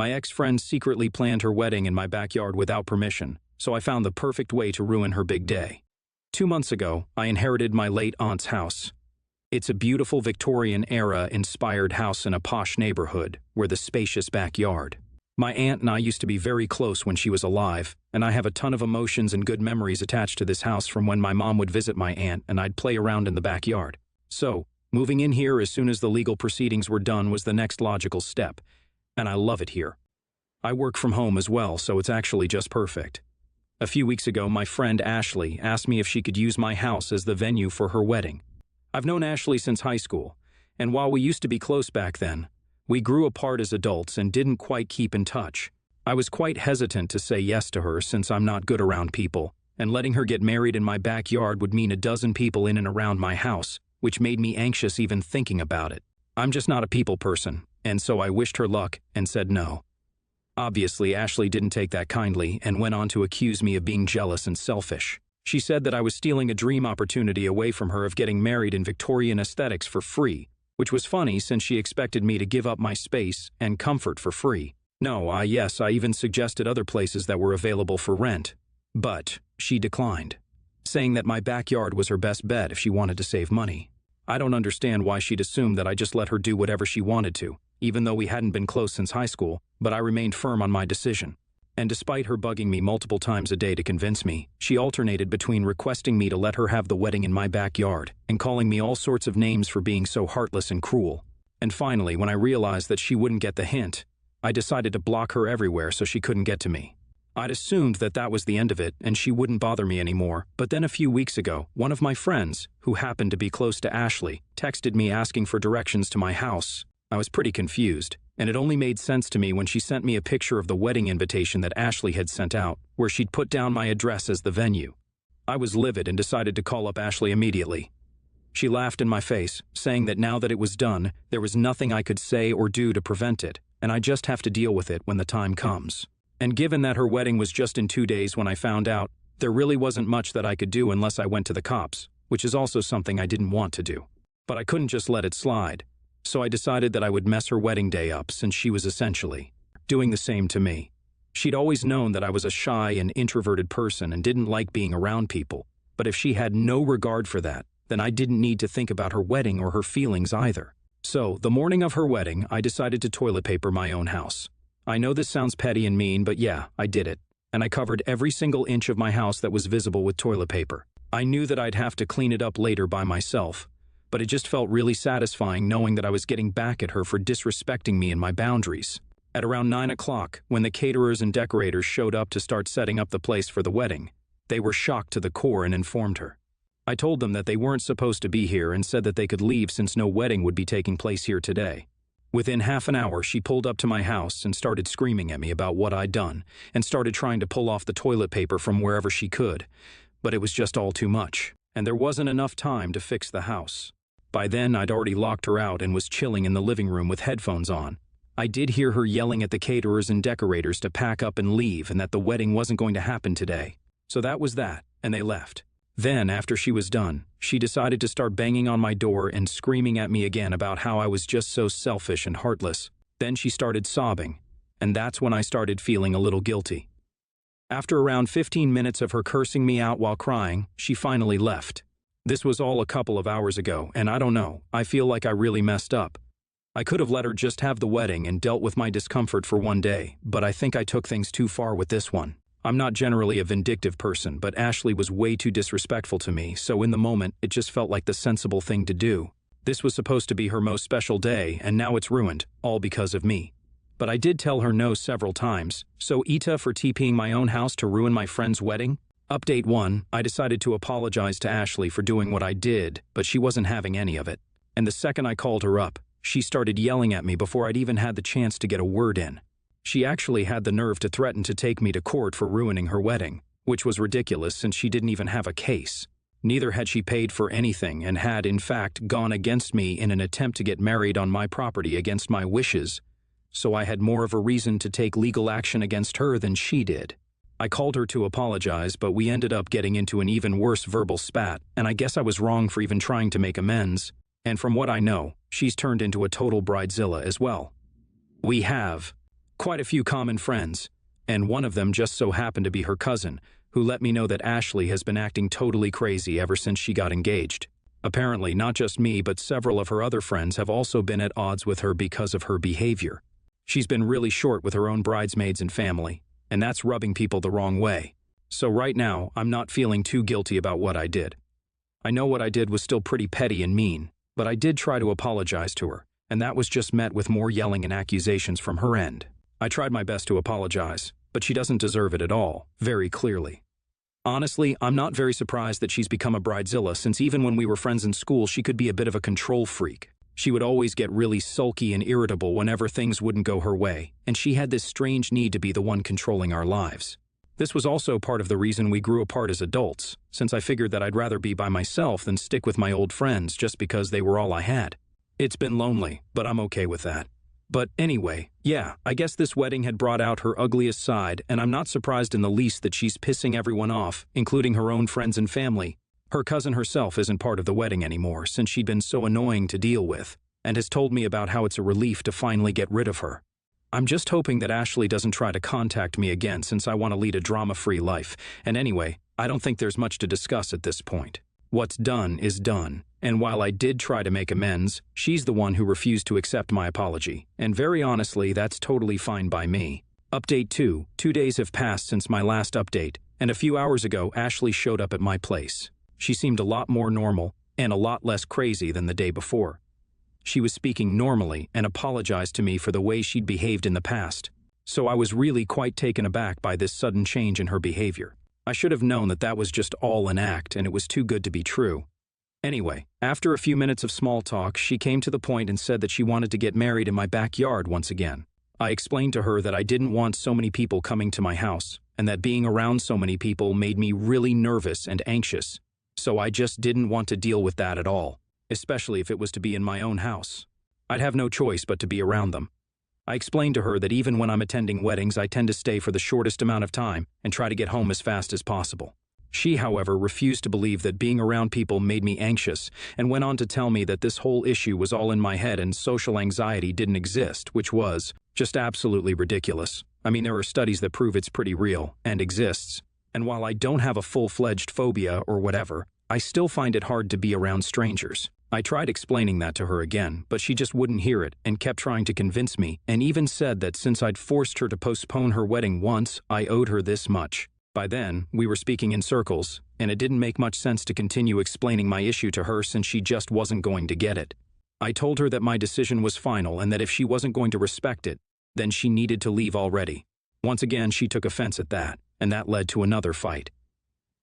My ex-friend secretly planned her wedding in my backyard without permission, so I found the perfect way to ruin her big day. 2 months ago, I inherited my late aunt's house. It's a beautiful Victorian-era inspired house in a posh neighborhood with a spacious backyard. My aunt and I used to be very close when she was alive, and I have a ton of emotions and good memories attached to this house from when my mom would visit my aunt and I'd play around in the backyard. So, moving in here as soon as the legal proceedings were done was the next logical step, and I love it here. I work from home as well, so it's actually just perfect. A few weeks ago, my friend Ashley asked me if she could use my house as the venue for her wedding. I've known Ashley since high school, and while we used to be close back then, we grew apart as adults and didn't quite keep in touch. I was quite hesitant to say yes to her since I'm not good around people, and letting her get married in my backyard would mean a dozen people in and around my house, which made me anxious even thinking about it. I'm just not a people person, and so I wished her luck and said no. Obviously, Ashley didn't take that kindly and went on to accuse me of being jealous and selfish. She said that I was stealing a dream opportunity away from her of getting married in Victorian aesthetics for free, which was funny since she expected me to give up my space and comfort for free. No, I even suggested other places that were available for rent, but she declined, saying that my backyard was her best bet if she wanted to save money. I don't understand why she'd assumed that I just let her do whatever she wanted to, even though we hadn't been close since high school, but I remained firm on my decision. And despite her bugging me multiple times a day to convince me, she alternated between requesting me to let her have the wedding in my backyard and calling me all sorts of names for being so heartless and cruel. And finally, when I realized that she wouldn't get the hint, I decided to block her everywhere so she couldn't get to me. I'd assumed that that was the end of it and she wouldn't bother me anymore, but then a few weeks ago, one of my friends, who happened to be close to Ashley, texted me asking for directions to my house. I was pretty confused, and it only made sense to me when she sent me a picture of the wedding invitation that Ashley had sent out, where she'd put down my address as the venue. I was livid and decided to call up Ashley immediately. She laughed in my face, saying that now that it was done, there was nothing I could say or do to prevent it, and I just have to deal with it when the time comes. And given that her wedding was just in 2 days when I found out, there really wasn't much that I could do unless I went to the cops, which is also something I didn't want to do. But I couldn't just let it slide. So I decided that I would mess her wedding day up since she was essentially doing the same to me. She'd always known that I was a shy and introverted person and didn't like being around people, but if she had no regard for that, then I didn't need to think about her wedding or her feelings either. So, the morning of her wedding, I decided to toilet paper my own house. I know this sounds petty and mean, but yeah, I did it. And I covered every single inch of my house that was visible with toilet paper. I knew that I'd have to clean it up later by myself, but it just felt really satisfying knowing that I was getting back at her for disrespecting me and my boundaries. At around 9 o'clock, when the caterers and decorators showed up to start setting up the place for the wedding, they were shocked to the core and informed her. I told them that they weren't supposed to be here and said that they could leave since no wedding would be taking place here today. Within half an hour, she pulled up to my house and started screaming at me about what I'd done and started trying to pull off the toilet paper from wherever she could, but it was just all too much, and there wasn't enough time to fix the house. By then, I'd already locked her out and was chilling in the living room with headphones on. I did hear her yelling at the caterers and decorators to pack up and leave and that the wedding wasn't going to happen today. So that was that, and they left. Then, after she was done, she decided to start banging on my door and screaming at me again about how I was just so selfish and heartless. Then she started sobbing, and that's when I started feeling a little guilty. After around 15 minutes of her cursing me out while crying, she finally left. This was all a couple of hours ago, and I don't know, I feel like I really messed up. I could have let her just have the wedding and dealt with my discomfort for one day, but I think I took things too far with this one. I'm not generally a vindictive person, but Ashley was way too disrespectful to me, so in the moment, it just felt like the sensible thing to do. This was supposed to be her most special day, and now it's ruined, all because of me. But I did tell her no several times, so Ita for TPing my own house to ruin my friend's wedding? Update 1, I decided to apologize to Ashley for doing what I did, but she wasn't having any of it. And the second I called her up, she started yelling at me before I'd even had the chance to get a word in. She actually had the nerve to threaten to take me to court for ruining her wedding, which was ridiculous since she didn't even have a case. Neither had she paid for anything and had, in fact, gone against me in an attempt to get married on my property against my wishes, so I had more of a reason to take legal action against her than she did. I called her to apologize, but we ended up getting into an even worse verbal spat, and I guess I was wrong for even trying to make amends. And from what I know, she's turned into a total bridezilla as well. We have quite a few common friends, and one of them just so happened to be her cousin, who let me know that Ashley has been acting totally crazy ever since she got engaged. Apparently, not just me, but several of her other friends have also been at odds with her because of her behavior. She's been really short with her own bridesmaids and family, and that's rubbing people the wrong way. So right now, I'm not feeling too guilty about what I did. I know what I did was still pretty petty and mean, but I did try to apologize to her, and that was just met with more yelling and accusations from her end. I tried my best to apologize, but she doesn't deserve it at all, very clearly. Honestly, I'm not very surprised that she's become a bridezilla, since even when we were friends in school, she could be a bit of a control freak. She would always get really sulky and irritable whenever things wouldn't go her way, and she had this strange need to be the one controlling our lives. This was also part of the reason we grew apart as adults, since I figured that I'd rather be by myself than stick with my old friends just because they were all I had. It's been lonely, but I'm okay with that. But anyway, yeah, I guess this wedding had brought out her ugliest side, and I'm not surprised in the least that she's pissing everyone off, including her own friends and family. Her cousin herself isn't part of the wedding anymore, since she'd been so annoying to deal with, and has told me about how it's a relief to finally get rid of her. I'm just hoping that Ashley doesn't try to contact me again, since I want to lead a drama-free life, and anyway, I don't think there's much to discuss at this point. What's done is done, and while I did try to make amends, she's the one who refused to accept my apology, and very honestly, that's totally fine by me. Update 2. 2 days have passed since my last update, and a few hours ago, Ashley showed up at my place. She seemed a lot more normal, and a lot less crazy than the day before. She was speaking normally and apologized to me for the way she'd behaved in the past, so I was really quite taken aback by this sudden change in her behavior. I should have known that that was just all an act and it was too good to be true. Anyway, after a few minutes of small talk, she came to the point and said that she wanted to get married in my backyard once again. I explained to her that I didn't want so many people coming to my house, and that being around so many people made me really nervous and anxious, so I just didn't want to deal with that at all, especially if it was to be in my own house. I'd have no choice but to be around them. I explained to her that even when I'm attending weddings, I tend to stay for the shortest amount of time and try to get home as fast as possible. She, however, refused to believe that being around people made me anxious and went on to tell me that this whole issue was all in my head and social anxiety didn't exist, which was just absolutely ridiculous. I mean, there are studies that prove it's pretty real and exists, and while I don't have a full-fledged phobia or whatever, I still find it hard to be around strangers. I tried explaining that to her again, but she just wouldn't hear it and kept trying to convince me, and even said that since I'd forced her to postpone her wedding once, I owed her this much. By then, we were speaking in circles, and it didn't make much sense to continue explaining my issue to her since she just wasn't going to get it. I told her that my decision was final and that if she wasn't going to respect it, then she needed to leave already. Once again, she took offense at that, and that led to another fight.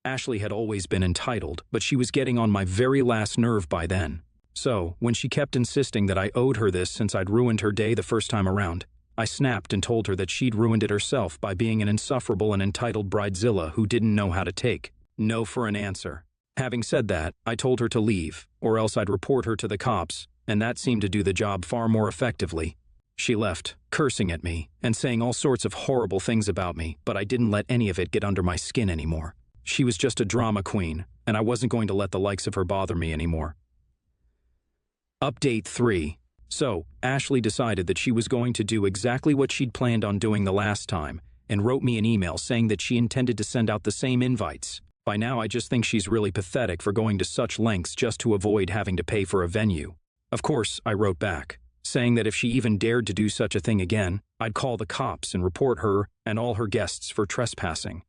Ashley had always been entitled, but she was getting on my very last nerve by then. So, when she kept insisting that I owed her this since I'd ruined her day the first time around, I snapped and told her that she'd ruined it herself by being an insufferable and entitled bridezilla who didn't know how to take no for an answer. Having said that, I told her to leave, or else I'd report her to the cops, and that seemed to do the job far more effectively. She left, cursing at me and saying all sorts of horrible things about me, but I didn't let any of it get under my skin anymore. She was just a drama queen, and I wasn't going to let the likes of her bother me anymore. Update 3. So, Ashley decided that she was going to do exactly what she'd planned on doing the last time, and wrote me an email saying that she intended to send out the same invites. By now, I just think she's really pathetic for going to such lengths just to avoid having to pay for a venue. Of course, I wrote back, saying that if she even dared to do such a thing again, I'd call the cops and report her and all her guests for trespassing,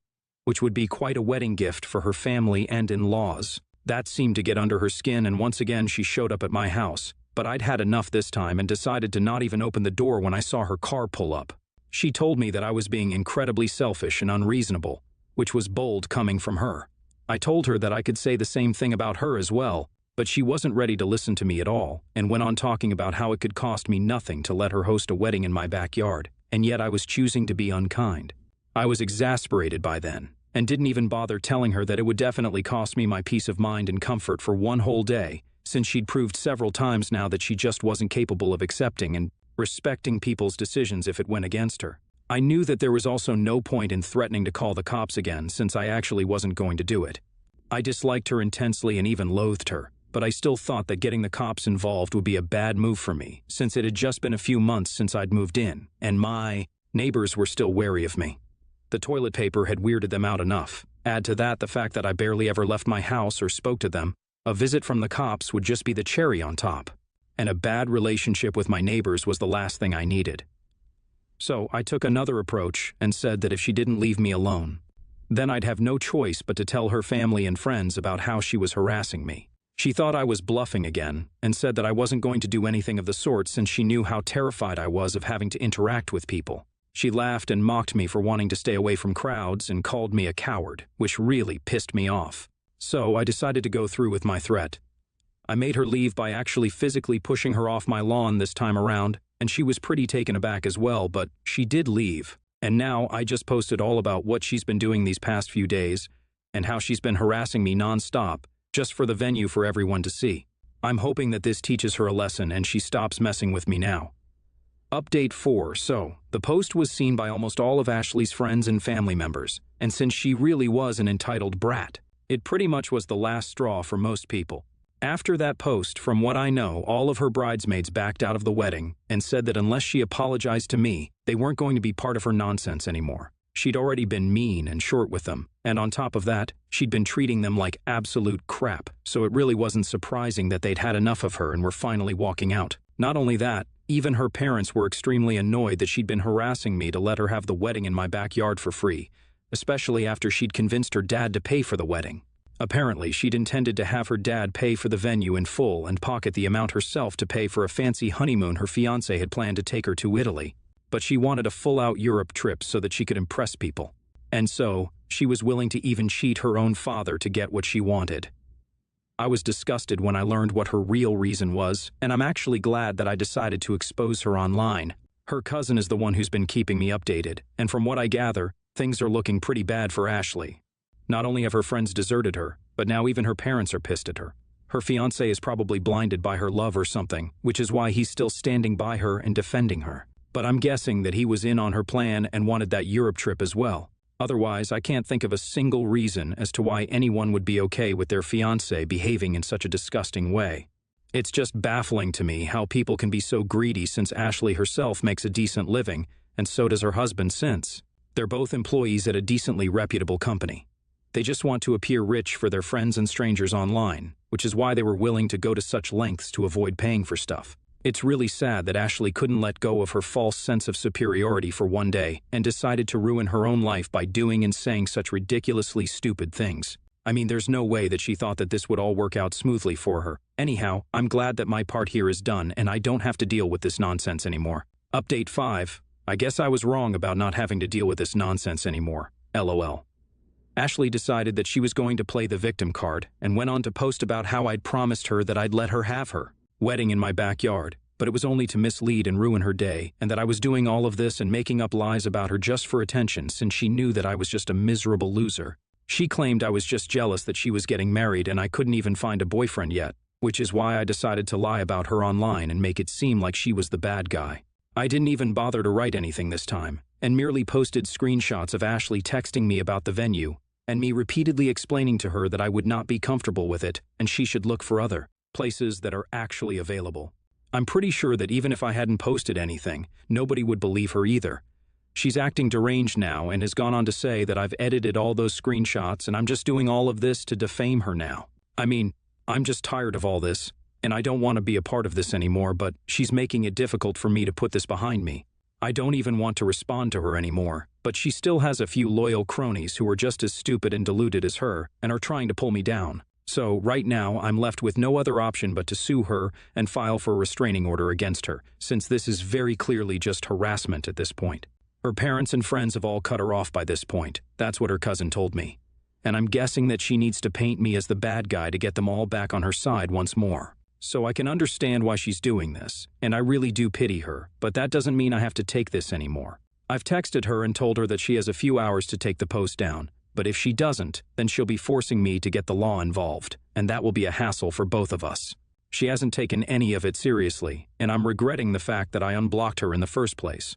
which would be quite a wedding gift for her family and in-laws. That seemed to get under her skin, and once again she showed up at my house, but I'd had enough this time and decided to not even open the door when I saw her car pull up. She told me that I was being incredibly selfish and unreasonable, which was bold coming from her. I told her that I could say the same thing about her as well, but she wasn't ready to listen to me at all, and went on talking about how it could cost me nothing to let her host a wedding in my backyard, and yet I was choosing to be unkind. I was exasperated by then, and didn't even bother telling her that it would definitely cost me my peace of mind and comfort for one whole day, since she'd proved several times now that she just wasn't capable of accepting and respecting people's decisions if it went against her. I knew that there was also no point in threatening to call the cops again, since I actually wasn't going to do it. I disliked her intensely and even loathed her, but I still thought that getting the cops involved would be a bad move for me, since it had just been a few months since I'd moved in, and my Neighbors were still wary of me. The toilet paper had weirded them out enough. Add to that the fact that I barely ever left my house or spoke to them. A visit from the cops would just be the cherry on top. And a bad relationship with my neighbors was the last thing I needed. So I took another approach and said that if she didn't leave me alone, then I'd have no choice but to tell her family and friends about how she was harassing me. She thought I was bluffing again and said that I wasn't going to do anything of the sort since she knew how terrified I was of having to interact with people. She laughed and mocked me for wanting to stay away from crowds and called me a coward, which really pissed me off. So I decided to go through with my threat. I made her leave by actually physically pushing her off my lawn this time around, and she was pretty taken aback as well, but she did leave. And now I just posted all about what she's been doing these past few days and how she's been harassing me nonstop, just for the venue for everyone to see. I'm hoping that this teaches her a lesson and she stops messing with me now. Update 4. So, the post was seen by almost all of Ashley's friends and family members, and since she really was an entitled brat, it pretty much was the last straw for most people. After that post, from what I know, all of her bridesmaids backed out of the wedding and said that unless she apologized to me, they weren't going to be part of her nonsense anymore. She'd already been mean and short with them, and on top of that, she'd been treating them like absolute crap, so it really wasn't surprising that they'd had enough of her and were finally walking out. Not only that, even her parents were extremely annoyed that she'd been harassing me to let her have the wedding in my backyard for free, especially after she'd convinced her dad to pay for the wedding. Apparently, she'd intended to have her dad pay for the venue in full and pocket the amount herself to pay for a fancy honeymoon her fiancé had planned to take her to Italy. But she wanted a full-out Europe trip so that she could impress people. And so, she was willing to even cheat her own father to get what she wanted. I was disgusted when I learned what her real reason was, and I'm actually glad that I decided to expose her online. Her cousin is the one who's been keeping me updated, and from what I gather, things are looking pretty bad for Ashley. Not only have her friends deserted her, but now even her parents are pissed at her. Her fiancé is probably blinded by her love or something, which is why he's still standing by her and defending her. But I'm guessing that he was in on her plan and wanted that Europe trip as well. Otherwise, I can't think of a single reason as to why anyone would be okay with their fiancé behaving in such a disgusting way. It's just baffling to me how people can be so greedy since Ashley herself makes a decent living, and so does her husband since. They're both employees at a decently reputable company. They just want to appear rich for their friends and strangers online, which is why they were willing to go to such lengths to avoid paying for stuff. It's really sad that Ashley couldn't let go of her false sense of superiority for one day and decided to ruin her own life by doing and saying such ridiculously stupid things. I mean, there's no way that she thought that this would all work out smoothly for her. Anyhow, I'm glad that my part here is done and I don't have to deal with this nonsense anymore. Update 5. I guess I was wrong about not having to deal with this nonsense anymore. LOL. Ashley decided that she was going to play the victim card and went on to post about how I'd promised her that I'd let her have her wedding in my backyard, but it was only to mislead and ruin her day, and that I was doing all of this and making up lies about her just for attention since she knew that I was just a miserable loser. She claimed I was just jealous that she was getting married and I couldn't even find a boyfriend yet, which is why I decided to lie about her online and make it seem like she was the bad guy. I didn't even bother to write anything this time, and merely posted screenshots of Ashley texting me about the venue, and me repeatedly explaining to her that I would not be comfortable with it and she should look for other places that are actually available. I'm pretty sure that even if I hadn't posted anything, nobody would believe her either. She's acting deranged now and has gone on to say that I've edited all those screenshots and I'm just doing all of this to defame her now. I mean, I'm just tired of all this, and I don't want to be a part of this anymore, but she's making it difficult for me to put this behind me. I don't even want to respond to her anymore, but she still has a few loyal cronies who are just as stupid and deluded as her and are trying to pull me down. So right now, I'm left with no other option but to sue her and file for a restraining order against her, since this is very clearly just harassment at this point. Her parents and friends have all cut her off by this point. That's what her cousin told me. And I'm guessing that she needs to paint me as the bad guy to get them all back on her side once more. So I can understand why she's doing this, and I really do pity her, but that doesn't mean I have to take this anymore. I've texted her and told her that she has a few hours to take the post down, but if she doesn't, then she'll be forcing me to get the law involved, and that will be a hassle for both of us. She hasn't taken any of it seriously, and I'm regretting the fact that I unblocked her in the first place.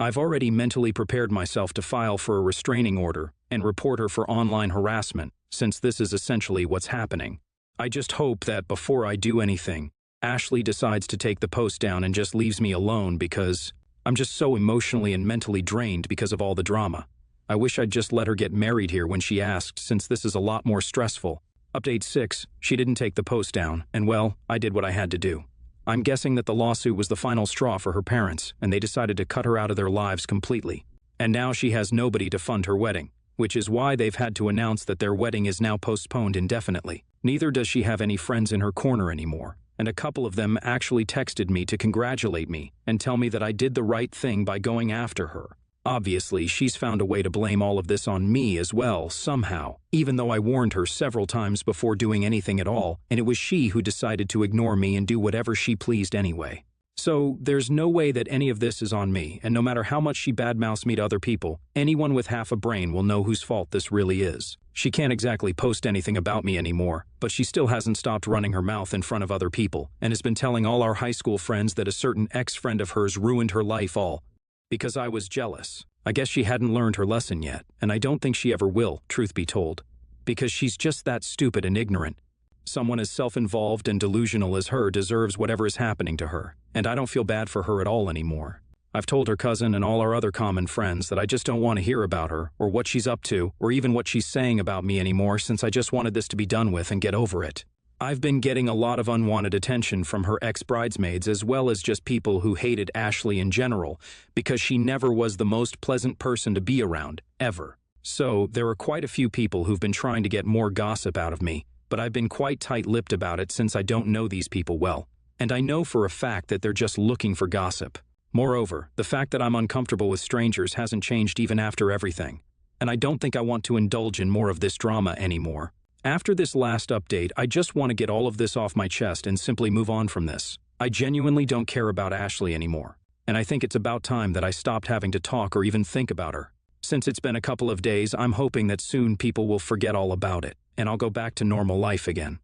I've already mentally prepared myself to file for a restraining order and report her for online harassment, since this is essentially what's happening. I just hope that before I do anything, Ashley decides to take the post down and just leaves me alone because I'm just so emotionally and mentally drained because of all the drama. I wish I'd just let her get married here when she asked, since this is a lot more stressful. Update 6, she didn't take the post down, and well, I did what I had to do. I'm guessing that the lawsuit was the final straw for her parents, and they decided to cut her out of their lives completely. And now she has nobody to fund her wedding, which is why they've had to announce that their wedding is now postponed indefinitely. Neither does she have any friends in her corner anymore, and a couple of them actually texted me to congratulate me and tell me that I did the right thing by going after her. Obviously, she's found a way to blame all of this on me as well, somehow, even though I warned her several times before doing anything at all, and it was she who decided to ignore me and do whatever she pleased anyway. So, there's no way that any of this is on me, and no matter how much she badmouths me to other people, anyone with half a brain will know whose fault this really is. She can't exactly post anything about me anymore, but she still hasn't stopped running her mouth in front of other people, and has been telling all our high school friends that a certain ex-friend of hers ruined her life all because I was jealous. I guess she hadn't learned her lesson yet, and I don't think she ever will, truth be told, because she's just that stupid and ignorant. Someone as self-involved and delusional as her deserves whatever is happening to her, and I don't feel bad for her at all anymore. I've told her cousin and all our other common friends that I just don't want to hear about her, or what she's up to, or even what she's saying about me anymore, since I just wanted this to be done with and get over it. I've been getting a lot of unwanted attention from her ex-bridesmaids as well as just people who hated Ashley in general, because she never was the most pleasant person to be around, ever. So, there are quite a few people who've been trying to get more gossip out of me, but I've been quite tight-lipped about it since I don't know these people well, and I know for a fact that they're just looking for gossip. Moreover, the fact that I'm uncomfortable with strangers hasn't changed even after everything, and I don't think I want to indulge in more of this drama anymore. After this last update, I just want to get all of this off my chest and simply move on from this. I genuinely don't care about Ashley anymore, and I think it's about time that I stopped having to talk or even think about her. Since it's been a couple of days, I'm hoping that soon people will forget all about it, and I'll go back to normal life again.